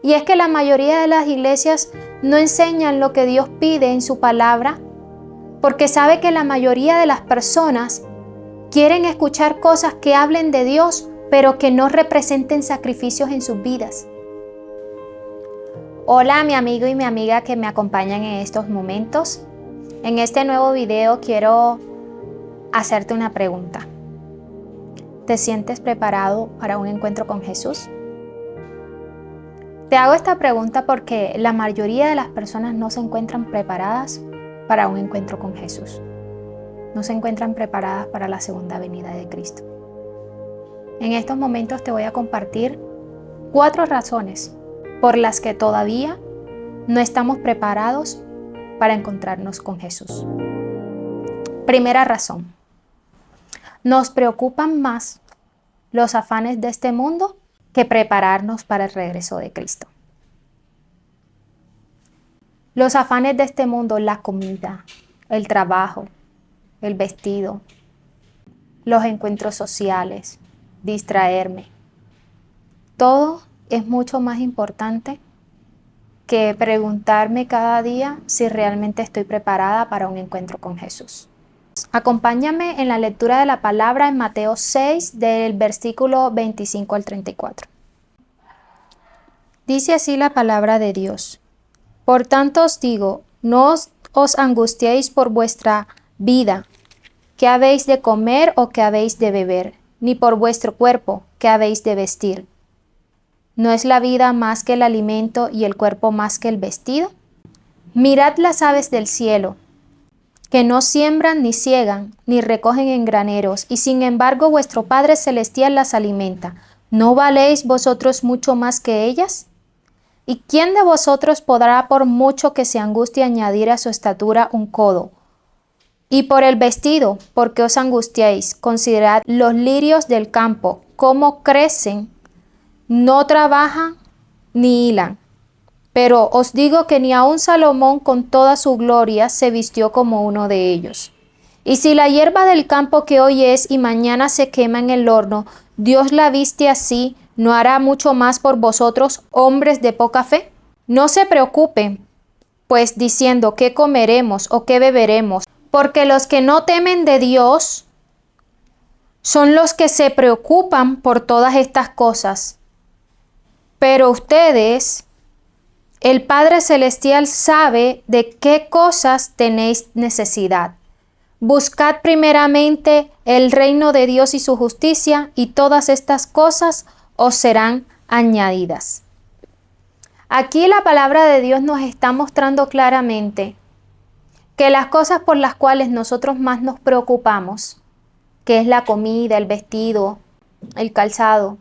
Y es que la mayoría de las iglesias no enseñan lo que Dios pide en su palabra, porque sabe que la mayoría de las personas quieren escuchar cosas que hablen de Dios, pero que no representen sacrificios en sus vidas. Hola, mi amigo y mi amiga que me acompañan en estos momentos. En este nuevo video quiero hacerte una pregunta. ¿Te sientes preparado para un encuentro con Jesús? Te hago esta pregunta porque la mayoría de las personas no se encuentran preparadas para un encuentro con Jesús. No se encuentran preparadas para la segunda venida de Cristo. En estos momentos te voy a compartir 4 razones por las que todavía no estamos preparados para encontrarnos con Jesús. Primera razón. Nos preocupan más los afanes de este mundo que prepararnos para el regreso de Cristo. Los afanes de este mundo, la comida, el trabajo, el vestido, los encuentros sociales, distraerme. Todo es mucho más importante que preguntarme cada día si realmente estoy preparada para un encuentro con Jesús. Acompáñame en la lectura de la palabra en Mateo 6, del versículo 25 al 34. Dice así la palabra de Dios. Por tanto os digo, no os angustiéis por vuestra vida, qué habéis de comer o qué habéis de beber, ni por vuestro cuerpo, qué habéis de vestir. ¿No es la vida más que el alimento y el cuerpo más que el vestido? Mirad las aves del cielo, que no siembran ni siegan, ni recogen en graneros, y sin embargo vuestro Padre Celestial las alimenta. ¿No valéis vosotros mucho más que ellas? ¿Y quién de vosotros podrá, por mucho que se angustie, añadir a su estatura un codo? Y por el vestido, ¿por qué os angustiáis? Considerad los lirios del campo, cómo crecen, no trabajan ni hilan. Pero os digo que ni aun Salomón con toda su gloria se vistió como uno de ellos. Y si la hierba del campo que hoy es y mañana se quema en el horno, Dios la viste así, ¿no hará mucho más por vosotros, hombres de poca fe? No se preocupen, pues diciendo qué comeremos o qué beberemos, porque los que no temen de Dios son los que se preocupan por todas estas cosas. Pero ustedes, el Padre Celestial sabe de qué cosas tenéis necesidad. Buscad primeramente el reino de Dios y su justicia, y todas estas cosas os serán añadidas. Aquí la palabra de Dios nos está mostrando claramente que las cosas por las cuales nosotros más nos preocupamos, que es la comida, el vestido, el calzado,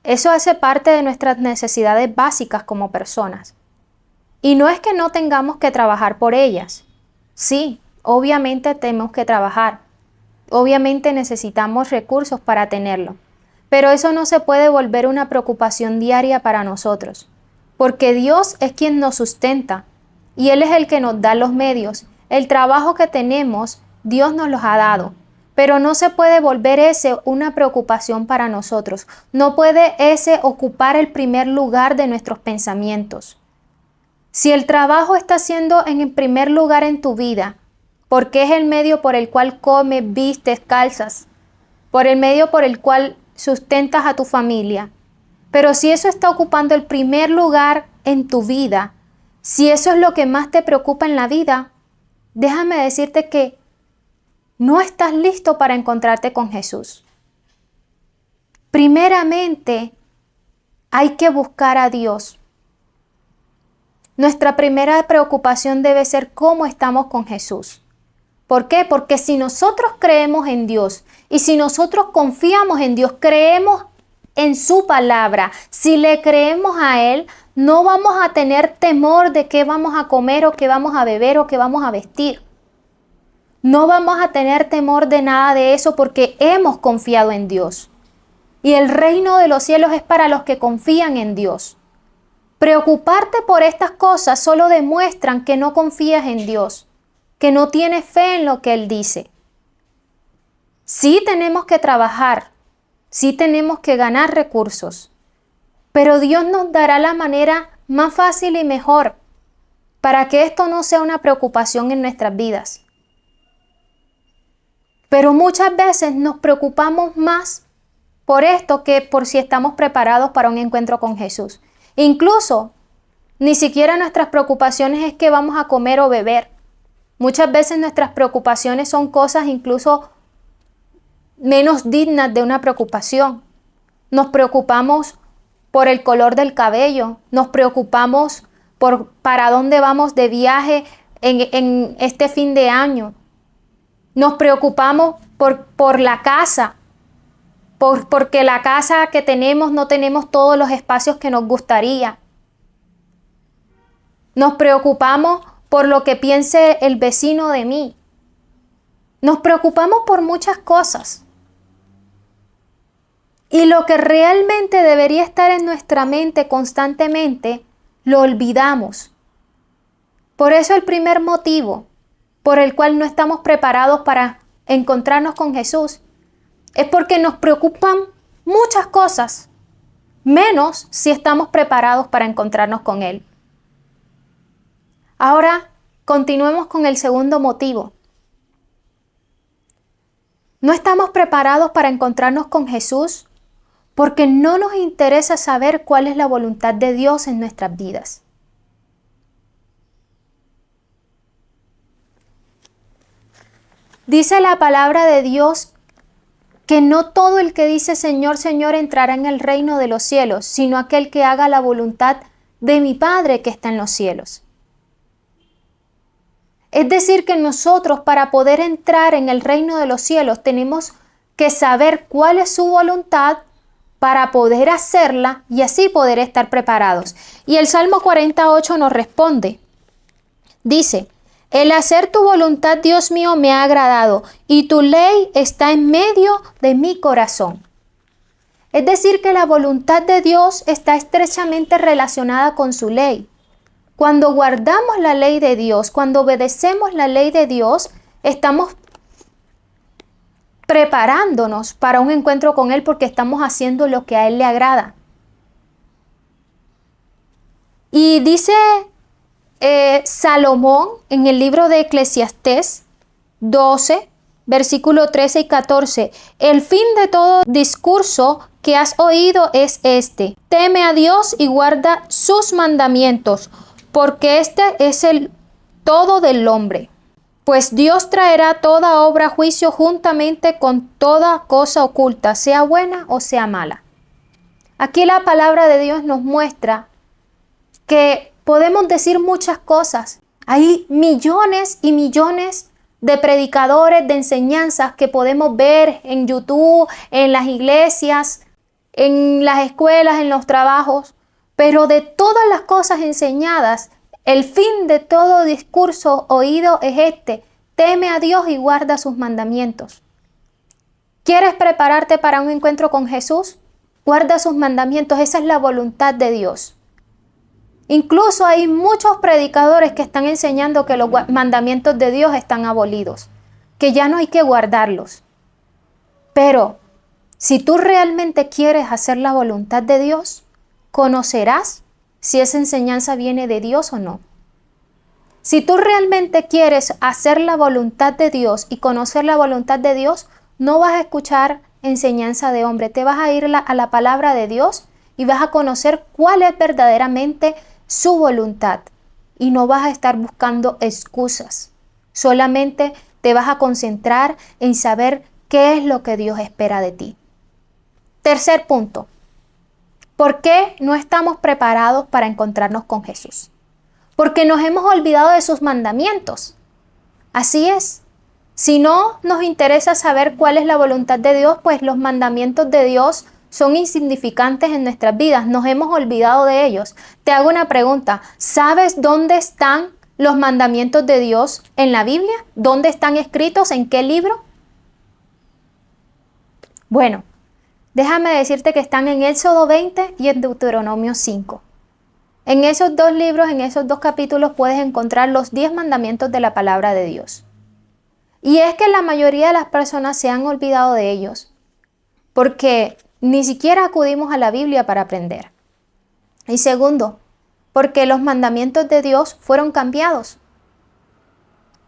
eso hace parte de nuestras necesidades básicas como personas. Y no es que no tengamos que trabajar por ellas. Sí, obviamente tenemos que trabajar. Obviamente necesitamos recursos para tenerlo. Pero eso no se puede volver una preocupación diaria para nosotros. Porque Dios es quien nos sustenta. Y Él es el que nos da los medios. El trabajo que tenemos, Dios nos los ha dado. Pero no se puede volver ese una preocupación para nosotros. No puede ese ocupar el primer lugar de nuestros pensamientos. Si el trabajo está siendo en el primer lugar en tu vida, porque es el medio por el cual comes, vistes, calzas, por el medio por el cual sustentas a tu familia, pero si eso está ocupando el primer lugar en tu vida, si eso es lo que más te preocupa en la vida, déjame decirte que no estás listo para encontrarte con Jesús. Primeramente, hay que buscar a Dios. Nuestra primera preocupación debe ser cómo estamos con Jesús. ¿Por qué? Porque si nosotros creemos en Dios y si nosotros confiamos en Dios, creemos en su palabra, si le creemos a Él, no vamos a tener temor de qué vamos a comer o qué vamos a beber o qué vamos a vestir. No vamos a tener temor de nada de eso porque hemos confiado en Dios. Y el reino de los cielos es para los que confían en Dios. Preocuparte por estas cosas solo demuestran que no confías en Dios, que no tienes fe en lo que Él dice. Sí tenemos que trabajar, sí tenemos que ganar recursos, Pero Dios nos dará la manera más fácil y mejor para que esto no sea una preocupación en nuestras vidas. Pero muchas veces nos preocupamos más por esto que por si estamos preparados para un encuentro con Jesús. Incluso, ni siquiera nuestras preocupaciones es que vamos a comer o beber. Muchas veces nuestras preocupaciones son cosas incluso menos dignas de una preocupación. Nos preocupamos por el color del cabello, nos preocupamos por para dónde vamos de viaje en este fin de año. Nos preocupamos por la casa, porque la casa que tenemos no tenemos todos los espacios que nos gustaría. Nos preocupamos por lo que piense el vecino de mí. Nos preocupamos por muchas cosas. Y lo que realmente debería estar en nuestra mente constantemente, lo olvidamos. Por eso el primer motivo por el cual no estamos preparados para encontrarnos con Jesús es porque nos preocupan muchas cosas, menos si estamos preparados para encontrarnos con Él. Ahora, continuemos con el segundo motivo. No estamos preparados para encontrarnos con Jesús porque no nos interesa saber cuál es la voluntad de Dios en nuestras vidas. Dice la palabra de Dios que no todo el que dice Señor, Señor entrará en el reino de los cielos, sino aquel que haga la voluntad de mi Padre que está en los cielos. Es decir, que nosotros para poder entrar en el reino de los cielos tenemos que saber cuál es su voluntad para poder hacerla y así poder estar preparados. Y el Salmo 48 nos responde. Dice, el hacer tu voluntad, Dios mío, me ha agradado y tu ley está en medio de mi corazón. Es decir, que la voluntad de Dios está estrechamente relacionada con su ley. Cuando guardamos la ley de Dios, cuando obedecemos la ley de Dios, estamos preparándonos para un encuentro con Él porque estamos haciendo lo que a Él le agrada. Y dice Salomón en el libro de Eclesiastés 12, versículo 13 y 14, el fin de todo discurso que has oído es este: teme a Dios y guarda sus mandamientos, porque este es el todo del hombre. Pues Dios traerá toda obra a juicio juntamente con toda cosa oculta, sea buena o sea mala. Aquí la palabra de Dios nos muestra que podemos decir muchas cosas. Hay millones y millones de predicadores, de enseñanzas que podemos ver en YouTube, en las iglesias, en las escuelas, en los trabajos. Pero de todas las cosas enseñadas, el fin de todo discurso oído es este: teme a Dios y guarda sus mandamientos. ¿Quieres prepararte para un encuentro con Jesús? Guarda sus mandamientos, esa es la voluntad de Dios. Incluso hay muchos predicadores que están enseñando que los mandamientos de Dios están abolidos, que ya no hay que guardarlos. Pero si tú realmente quieres hacer la voluntad de Dios, conocerás si esa enseñanza viene de Dios o no. Si tú realmente quieres hacer la voluntad de Dios y conocer la voluntad de Dios, no vas a escuchar enseñanza de hombre, te vas a ir a la palabra de Dios y vas a conocer cuál es verdaderamente su voluntad y no vas a estar buscando excusas. Solamente te vas a concentrar en saber qué es lo que Dios espera de ti. Tercer punto. ¿Por qué no estamos preparados para encontrarnos con Jesús? Porque nos hemos olvidado de sus mandamientos. Así es. Si no nos interesa saber cuál es la voluntad de Dios, pues los mandamientos de Dios son insignificantes en nuestras vidas. Nos hemos olvidado de ellos. Te hago una pregunta. ¿Sabes dónde están los mandamientos de Dios en la Biblia? ¿Dónde están escritos? ¿En qué libro? Bueno, déjame decirte que están en Éxodo 20 y en Deuteronomio 5. En esos dos libros, en esos dos capítulos, puedes encontrar los 10 mandamientos de la palabra de Dios. Y es que la mayoría de las personas se han olvidado de ellos, porque ni siquiera acudimos a la Biblia para aprender. Y segundo, porque los mandamientos de Dios fueron cambiados.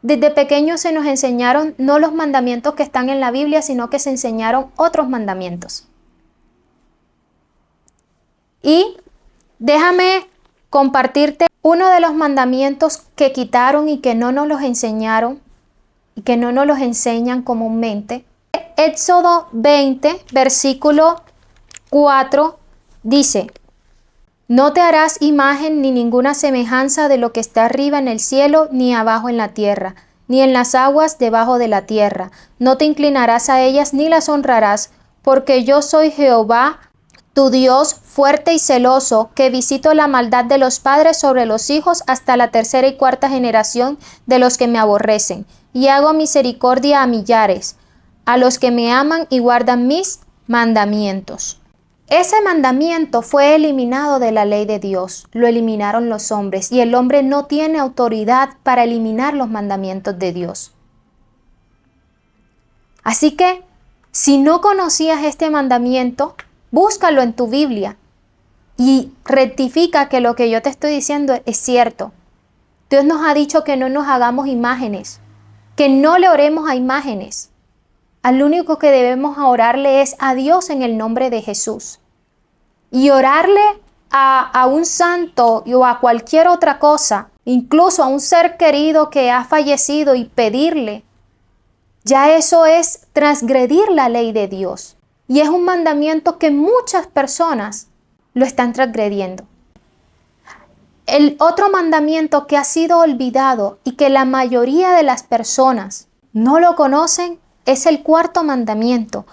Desde pequeños se nos enseñaron no los mandamientos que están en la Biblia, sino que se enseñaron otros mandamientos. Y déjame compartirte uno de los mandamientos que quitaron y que no nos los enseñaron y que no nos los enseñan comúnmente. Éxodo 20, versículo 4 dice: no te harás imagen ni ninguna semejanza de lo que está arriba en el cielo, ni abajo en la tierra, ni en las aguas debajo de la tierra. No te inclinarás a ellas ni las honrarás, porque yo soy Jehová, tu Dios, fuerte y celoso, que visito la maldad de los padres sobre los hijos hasta la tercera y cuarta generación de los que me aborrecen, y hago misericordia a millares, a los que me aman y guardan mis mandamientos. Ese mandamiento fue eliminado de la ley de Dios, lo eliminaron los hombres, y el hombre no tiene autoridad para eliminar los mandamientos de Dios. Así que, si no conocías este mandamiento, búscalo en tu Biblia y rectifica que lo que yo te estoy diciendo es cierto. Dios nos ha dicho que no nos hagamos imágenes, que no le oremos a imágenes. Al único que debemos orarle es a Dios en el nombre de Jesús. Y orarle a un santo o a cualquier otra cosa, incluso a un ser querido que ha fallecido, y pedirle, ya eso es transgredir la ley de Dios. Y es un mandamiento que muchas personas lo están transgrediendo. El otro mandamiento que ha sido olvidado y que la mayoría de las personas no lo conocen es el cuarto mandamiento.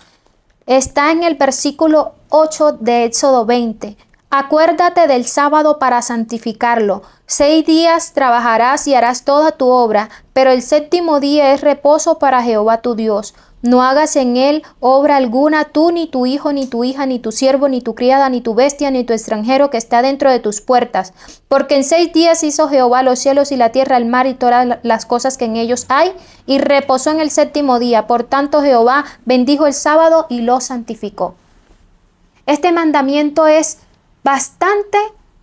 Está en el versículo 8 de Éxodo 20. Acuérdate del sábado para santificarlo. 6 días trabajarás y harás toda tu obra, pero el séptimo día es reposo para Jehová tu Dios. No hagas en él obra alguna, tú, ni tu hijo, ni tu hija, ni tu siervo, ni tu criada, ni tu bestia, ni tu extranjero que está dentro de tus puertas. Porque en 6 días hizo Jehová los cielos y la tierra, el mar y todas las cosas que en ellos hay, y reposó en el séptimo día. Por tanto Jehová bendijo el sábado y lo santificó. Este mandamiento es bastante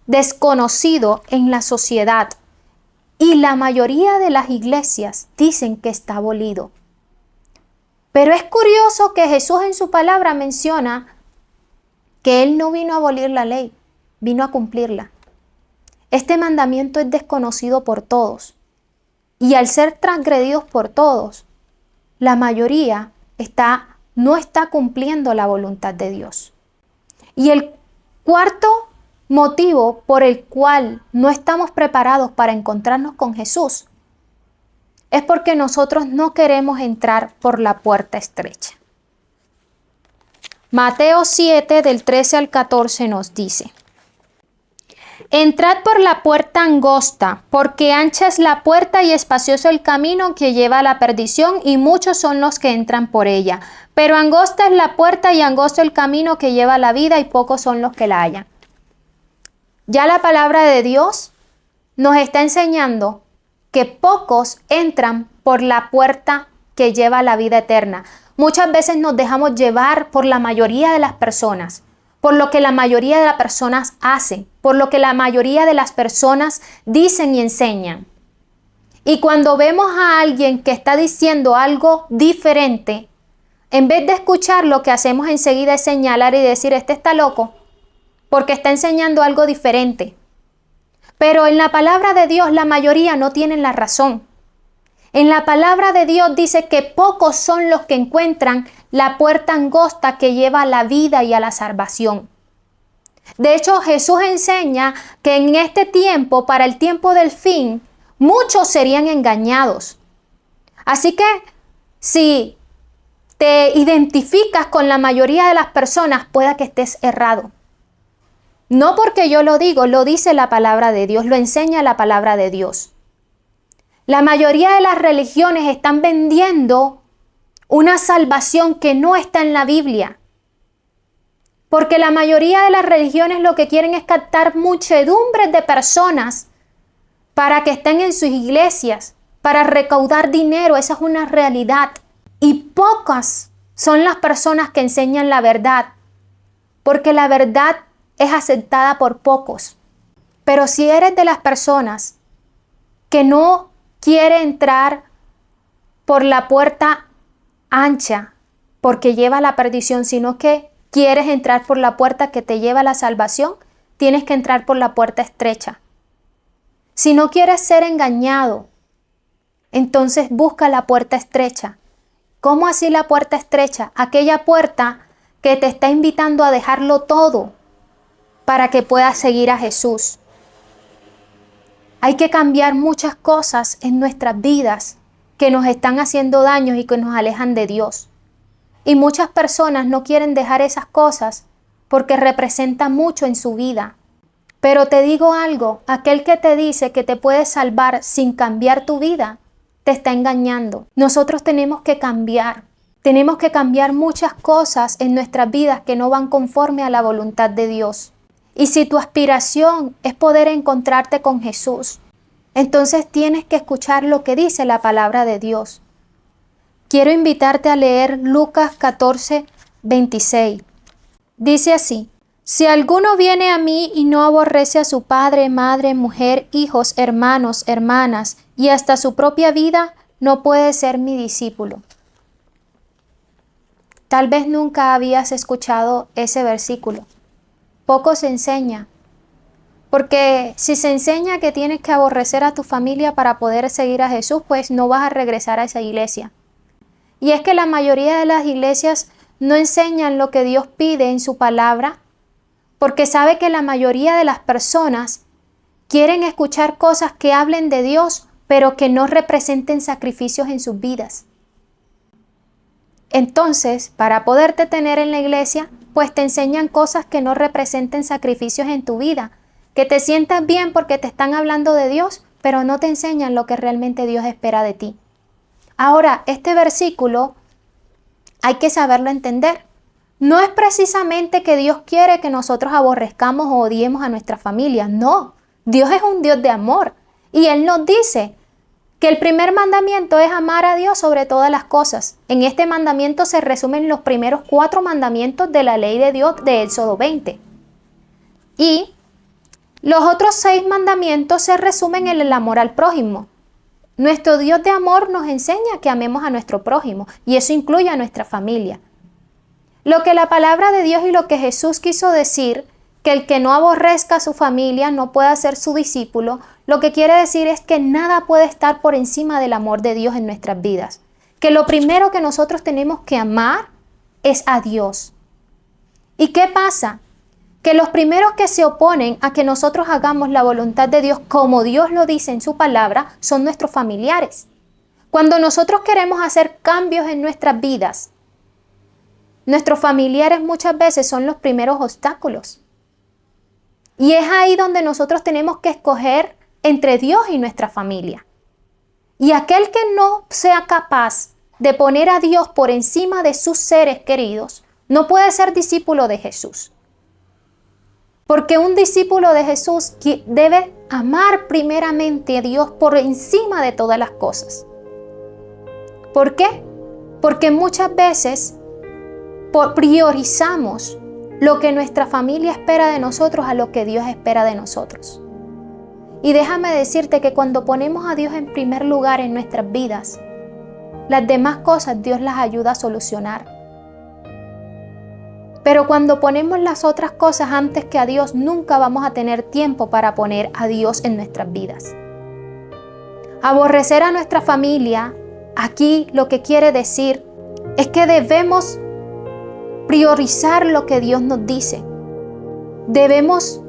desconocido en la sociedad, y la mayoría de las iglesias dicen que está abolido. Pero es curioso que Jesús en su palabra menciona que Él no vino a abolir la ley, vino a cumplirla. Este mandamiento es desconocido por todos, y al ser transgredidos por todos, la mayoría no está cumpliendo la voluntad de Dios. Y el cuarto motivo por el cual no estamos preparados para encontrarnos con Jesús es porque nosotros no queremos entrar por la puerta estrecha. Mateo 7, del 13 al 14 nos dice: entrad por la puerta angosta, porque ancha es la puerta y espacioso el camino que lleva a la perdición, y muchos son los que entran por ella. Pero angosta es la puerta y angosto el camino que lleva a la vida, y pocos son los que la hallan. Ya la palabra de Dios nos está enseñando que pocos entran por la puerta que lleva a la vida eterna. Muchas veces nos dejamos llevar por la mayoría de las personas, por lo que la mayoría de las personas hacen, por lo que la mayoría de las personas dicen y enseñan. Y cuando vemos a alguien que está diciendo algo diferente, en vez de escuchar, lo que hacemos enseguida es señalar y decir: este está loco, porque está enseñando algo diferente. Pero en la palabra de Dios la mayoría no tienen la razón. En la palabra de Dios dice que pocos son los que encuentran la puerta angosta que lleva a la vida y a la salvación. De hecho, Jesús enseña que en este tiempo, para el tiempo del fin, muchos serían engañados. Así que si te identificas con la mayoría de las personas, pueda que estés errado. No porque yo lo digo, lo dice la palabra de Dios, lo enseña la palabra de Dios. La mayoría de las religiones están vendiendo una salvación que no está en la Biblia. Porque la mayoría de las religiones lo que quieren es captar muchedumbres de personas para que estén en sus iglesias, para recaudar dinero. Esa es una realidad. Y pocas son las personas que enseñan la verdad, porque la verdad es aceptada por pocos. Pero si eres de las personas que no quiere entrar por la puerta ancha porque lleva a la perdición, sino que quieres entrar por la puerta que te lleva a la salvación, tienes que entrar por la puerta estrecha. Si no quieres ser engañado, entonces busca la puerta estrecha. ¿Cómo así la puerta estrecha? Aquella puerta que te está invitando a dejarlo todo para que puedas seguir a Jesús. Hay que cambiar muchas cosas en nuestras vidas que nos están haciendo daño y que nos alejan de Dios. Y muchas personas no quieren dejar esas cosas porque representan mucho en su vida. Pero te digo algo, aquel que te dice que te puede salvar sin cambiar tu vida, te está engañando. Nosotros tenemos que cambiar muchas cosas en nuestras vidas que no van conforme a la voluntad de Dios. Y si tu aspiración es poder encontrarte con Jesús, entonces tienes que escuchar lo que dice la palabra de Dios. Quiero invitarte a leer Lucas 14, 26. Dice así: si alguno viene a mí y no aborrece a su padre, madre, mujer, hijos, hermanos, hermanas y hasta su propia vida, no puede ser mi discípulo. Tal vez nunca habías escuchado ese versículo. Poco se enseña. Porque si se enseña que tienes que aborrecer a tu familia para poder seguir a Jesús, pues no vas a regresar a esa iglesia. Y es que la mayoría de las iglesias no enseñan lo que Dios pide en su palabra, porque sabe que la mayoría de las personas quieren escuchar cosas que hablen de Dios, pero que no representen sacrificios en sus vidas. Entonces, para poderte tener en la iglesia, pues te enseñan cosas que no representen sacrificios en tu vida, que te sientas bien porque te están hablando de Dios, pero no te enseñan lo que realmente Dios espera de ti. Ahora, este versículo hay que saberlo entender. No es precisamente que Dios quiere que nosotros aborrezcamos o odiemos a nuestra familia. No, Dios es un Dios de amor. Y Él nos dice que el primer mandamiento es amar a Dios sobre todas las cosas. En este mandamiento se resumen los primeros 4 mandamientos de la ley de Dios de Éxodo 20. Y los otros 6 mandamientos se resumen en el amor al prójimo. Nuestro Dios de amor nos enseña que amemos a nuestro prójimo y eso incluye a nuestra familia. Lo que la palabra de Dios y lo que Jesús quiso decir, que el que no aborrezca a su familia no pueda ser su discípulo, lo que quiere decir es que nada puede estar por encima del amor de Dios en nuestras vidas. Que lo primero que nosotros tenemos que amar es a Dios. ¿Y qué pasa? Que los primeros que se oponen a que nosotros hagamos la voluntad de Dios como Dios lo dice en su palabra son nuestros familiares. Cuando nosotros queremos hacer cambios en nuestras vidas, nuestros familiares muchas veces son los primeros obstáculos. Y es ahí donde nosotros tenemos que escoger entre Dios y nuestra familia. Y aquel que no sea capaz de poner a Dios por encima de sus seres queridos, no puede ser discípulo de Jesús. Porque un discípulo de Jesús debe amar primeramente a Dios por encima de todas las cosas. ¿Por qué? Porque muchas veces priorizamos lo que nuestra familia espera de nosotros a lo que Dios espera de nosotros. Y déjame decirte que cuando ponemos a Dios en primer lugar en nuestras vidas, las demás cosas Dios las ayuda a solucionar. Pero cuando ponemos las otras cosas antes que a Dios, nunca vamos a tener tiempo para poner a Dios en nuestras vidas. Aborrecer a nuestra familia, aquí lo que quiere decir es que debemos priorizar lo que Dios nos dice. Debemos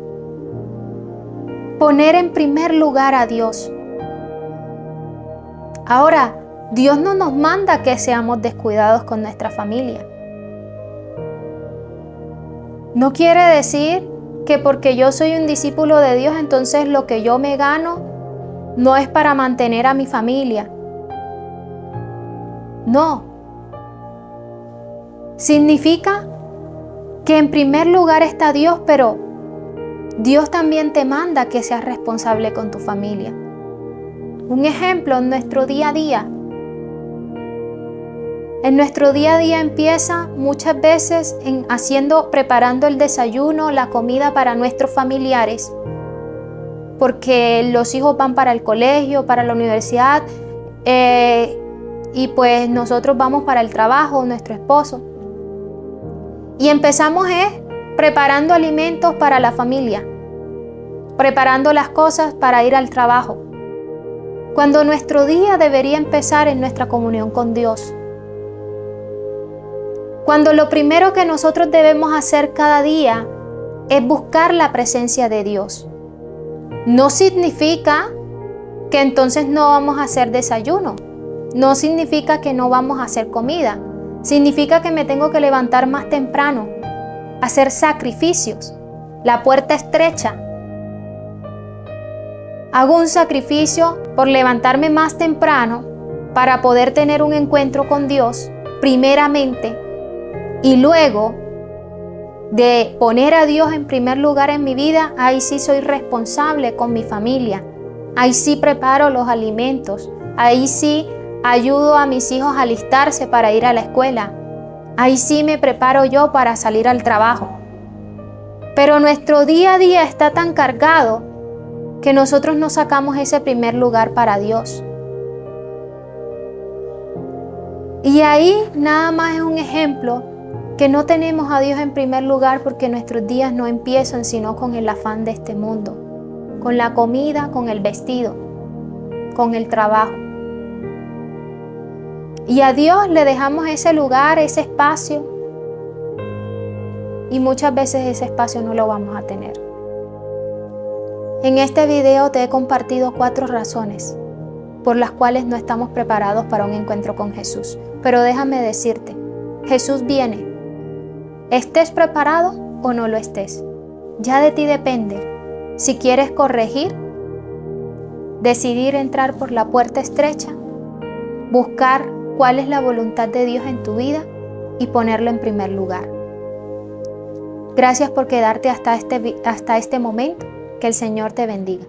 poner en primer lugar a Dios. Ahora, Dios no nos manda que seamos descuidados con nuestra familia. No quiere decir que porque yo soy un discípulo de Dios, entonces lo que yo me gano no es para mantener a mi familia. No. Significa que en primer lugar está Dios, pero Dios también te manda que seas responsable con tu familia. Un ejemplo en nuestro día a día. En nuestro día a día empieza muchas veces preparando el desayuno, la comida para nuestros familiares, porque los hijos van para el colegio, para la universidad, y pues nosotros vamos para el trabajo, nuestro esposo. Y empezamos preparando alimentos para la familia, preparando las cosas para ir al trabajo, cuando nuestro día debería empezar en nuestra comunión con Dios. Cuando lo primero que nosotros debemos hacer cada día es buscar la presencia de Dios. No significa que entonces no vamos a hacer desayuno. No significa que no vamos a hacer comida. Significa que me tengo que levantar más temprano, hacer sacrificios. La puerta estrecha. Hago un sacrificio por levantarme más temprano para poder tener un encuentro con Dios, primeramente, y luego de poner a Dios en primer lugar en mi vida, ahí sí soy responsable con mi familia. Ahí sí preparo los alimentos. Ahí sí ayudo a mis hijos a alistarse para ir a la escuela. Ahí sí me preparo yo para salir al trabajo. Pero nuestro día a día está tan cargado que nosotros no sacamos ese primer lugar para Dios. Y ahí nada más es un ejemplo que no tenemos a Dios en primer lugar porque nuestros días no empiezan sino con el afán de este mundo, con la comida, con el vestido, con el trabajo. Y a Dios le dejamos ese lugar, ese espacio, y muchas veces ese espacio no lo vamos a tener. En este video te he compartido 4 razones por las cuales no estamos preparados para un encuentro con Jesús. Pero déjame decirte, Jesús viene. ¿Estés preparado o no lo estés? Ya de ti depende si quieres corregir, decidir entrar por la puerta estrecha, buscar cuál es la voluntad de Dios en tu vida y ponerlo en primer lugar. Gracias por quedarte hasta este momento. Que el Señor te bendiga.